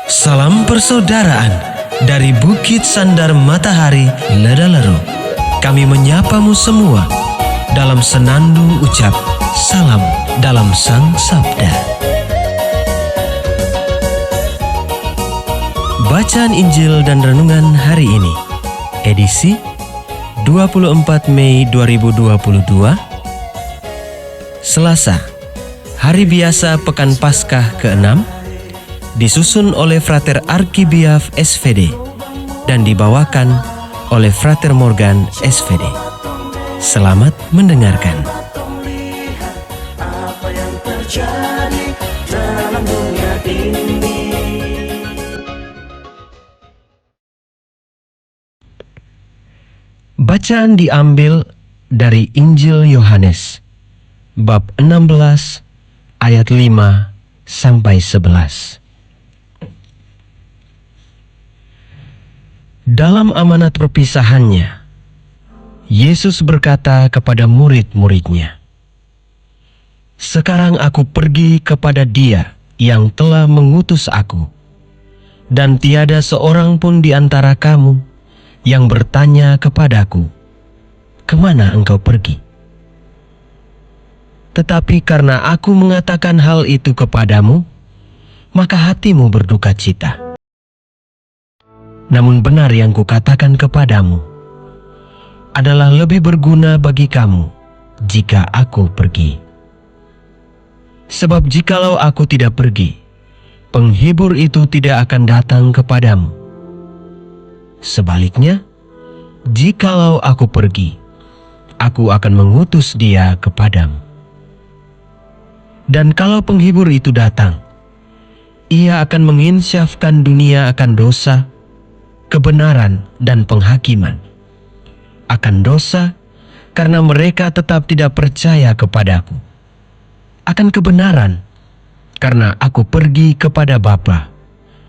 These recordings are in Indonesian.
Salam persaudaraan dari Bukit Sandar Matahari Ledalero. Kami menyapamu semua dalam senandung ucap salam dalam Sang Sabda. Bacaan Injil dan Renungan hari ini, edisi 24 Mei 2022, Selasa, hari biasa Pekan Paskah ke-6, disusun oleh Frater Arkibiaf SVD dan dibawakan oleh Frater Morgan SVD. Selamat mendengarkan. Apa yang terjadi dalam dunia ini? Bacaan diambil dari Injil Yohanes bab 16 ayat 5 sampai 11. Dalam amanat perpisahannya, Yesus berkata kepada murid-muridnya, "Sekarang aku pergi kepada Dia yang telah mengutus aku, dan tiada seorang pun di antara kamu yang bertanya kepadaku, 'Kemana engkau pergi?' Tetapi karena aku mengatakan hal itu kepadamu, maka hatimu berduka cita. Namun benar yang kukatakan kepadamu adalah lebih berguna bagi kamu jika aku pergi. Sebab jikalau aku tidak pergi, penghibur itu tidak akan datang kepadamu. Sebaliknya, jikalau aku pergi, aku akan mengutus Dia kepadamu. Dan kalau penghibur itu datang, Ia akan menginsyafkan dunia akan dosa, kebenaran, dan penghakiman. Akan dosa, karena mereka tetap tidak percaya kepadaku. Akan kebenaran, karena aku pergi kepada Bapa,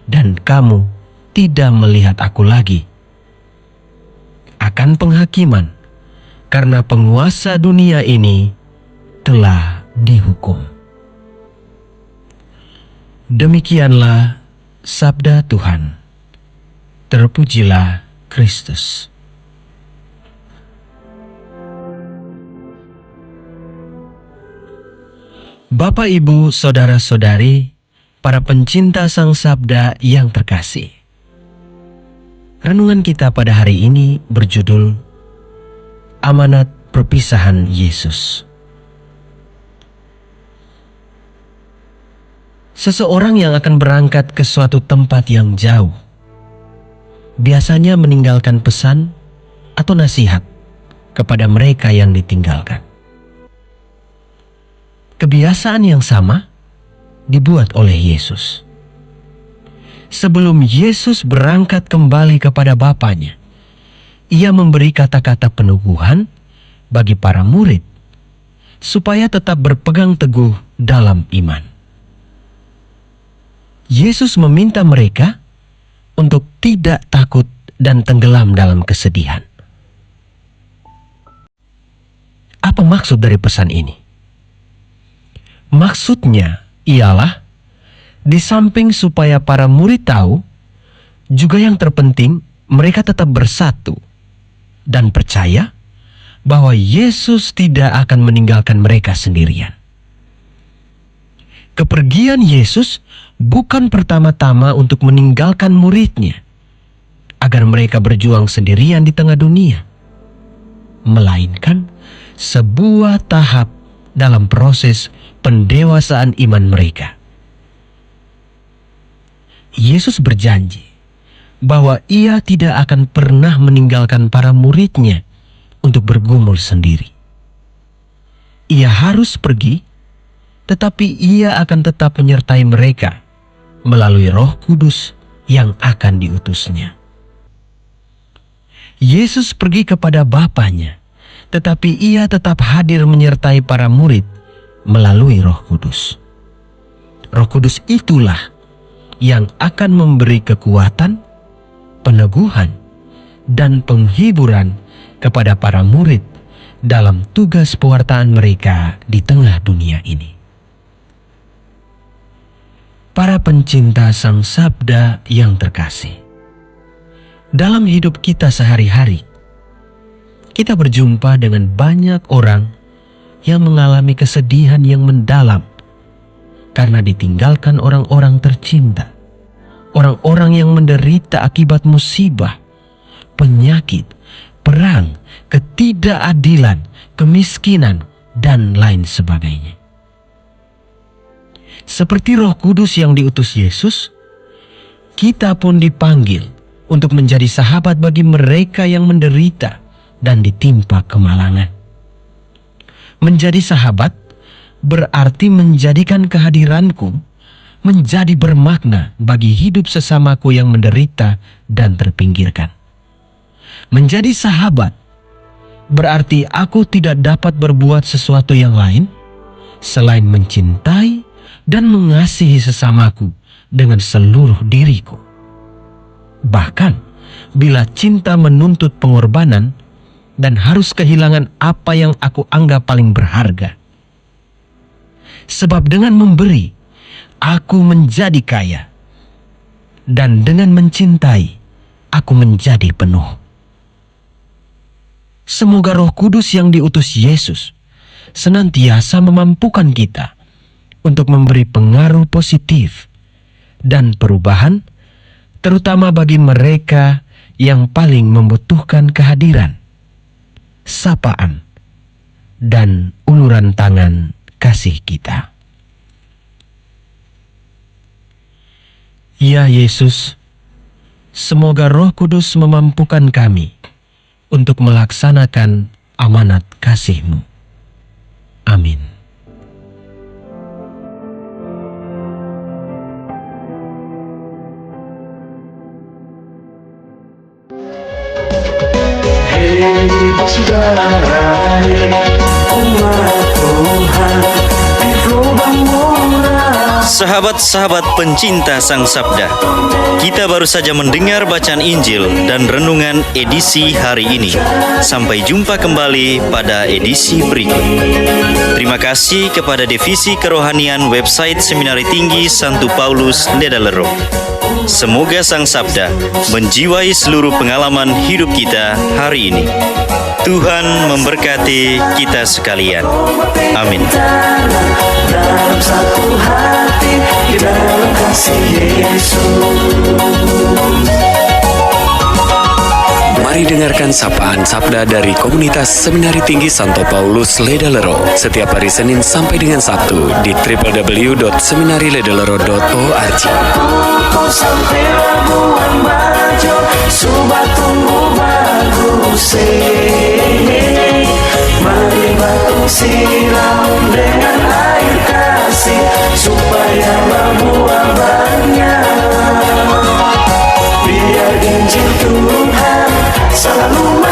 dan kamu tidak melihat aku lagi. Akan penghakiman, karena penguasa dunia ini telah dihukum." Demikianlah sabda Tuhan. Terpujilah Kristus. Bapak, Ibu, saudara-saudari, para pencinta Sang Sabda yang terkasih. Renungan kita pada hari ini berjudul Amanat Perpisahan Yesus. Seseorang yang akan berangkat ke suatu tempat yang jauh biasanya meninggalkan pesan atau nasihat kepada mereka yang ditinggalkan. Kebiasaan yang sama dibuat oleh Yesus. Sebelum Yesus berangkat kembali kepada Bapanya, Ia memberi kata-kata peneguhan bagi para murid supaya tetap berpegang teguh dalam iman. Yesus meminta mereka untuk tidak takut dan tenggelam dalam kesedihan. Apa maksud dari pesan ini? Maksudnya ialah di samping supaya para murid tahu, juga yang terpenting mereka tetap bersatu dan percaya bahwa Yesus tidak akan meninggalkan mereka sendirian. Kepergian Yesus bukan pertama-tama untuk meninggalkan muridnya agar mereka berjuang sendirian di tengah dunia, melainkan sebuah tahap dalam proses pendewasaan iman mereka. Yesus berjanji bahwa Ia tidak akan pernah meninggalkan para muridnya untuk bergumul sendiri. Ia harus pergi, tetapi Ia akan tetap menyertai mereka melalui Roh Kudus yang akan diutusnya. Yesus pergi kepada Bapanya, tetapi Ia tetap hadir menyertai para murid melalui Roh Kudus. Roh Kudus itulah yang akan memberi kekuatan, peneguhan, dan penghiburan kepada para murid dalam tugas pewartaan mereka di tengah dunia ini. para pencinta Sang Sabda yang terkasih. Dalam hidup kita sehari-hari, kita berjumpa dengan banyak orang yang mengalami kesedihan yang mendalam karena ditinggalkan orang-orang tercinta, orang-orang yang menderita akibat musibah, penyakit, perang, ketidakadilan, kemiskinan, dan lain sebagainya. Seperti Roh Kudus yang diutus Yesus, kita pun dipanggil untuk menjadi sahabat bagi mereka yang menderita dan ditimpa kemalangan. Menjadi sahabat berarti menjadikan kehadiranku menjadi bermakna bagi hidup sesamaku yang menderita dan terpinggirkan. Menjadi sahabat berarti aku tidak dapat berbuat sesuatu yang lain selain mencintai dan mengasihi sesamaku dengan seluruh diriku. Bahkan bila cinta menuntut pengorbanan dan harus kehilangan apa yang aku anggap paling berharga. Sebab dengan memberi, aku menjadi kaya. Dan dengan mencintai, aku menjadi penuh. Semoga Roh Kudus yang diutus Yesus senantiasa memampukan kita untuk memberi pengaruh positif dan perubahan, terutama bagi mereka yang paling membutuhkan kehadiran, sapaan, dan uluran tangan kasih kita. Ya Yesus, semoga Roh Kudus memampukan kami untuk melaksanakan amanat kasih-Mu. Amin. Hei saudara, umat Tuhan di lubang murah. Sahabat-sahabat pencinta Sang Sabda, kita baru saja mendengar bacaan Injil dan renungan edisi hari ini. Sampai jumpa kembali pada edisi berikut. Terima kasih kepada Divisi Kerohanian website Seminari Tinggi Santo Paulus Ledalero. Semoga Sang Sabda menjiwai seluruh pengalaman hidup kita hari ini. Tuhan memberkati kita sekalian. Amin. Dalam satu hati, di dalam kasih Yesus. Mari dengarkan sapaan sabda dari komunitas Seminari Tinggi Santo Paulus Ledalero setiap hari Senin sampai dengan Sabtu di www.seminariledalero.org. Kau sampai Labuan Bajo, Subak tunggu bagus. Mari batu siram dengan air kasih, supaya buah banyak. Biar Injil Tuhan selalu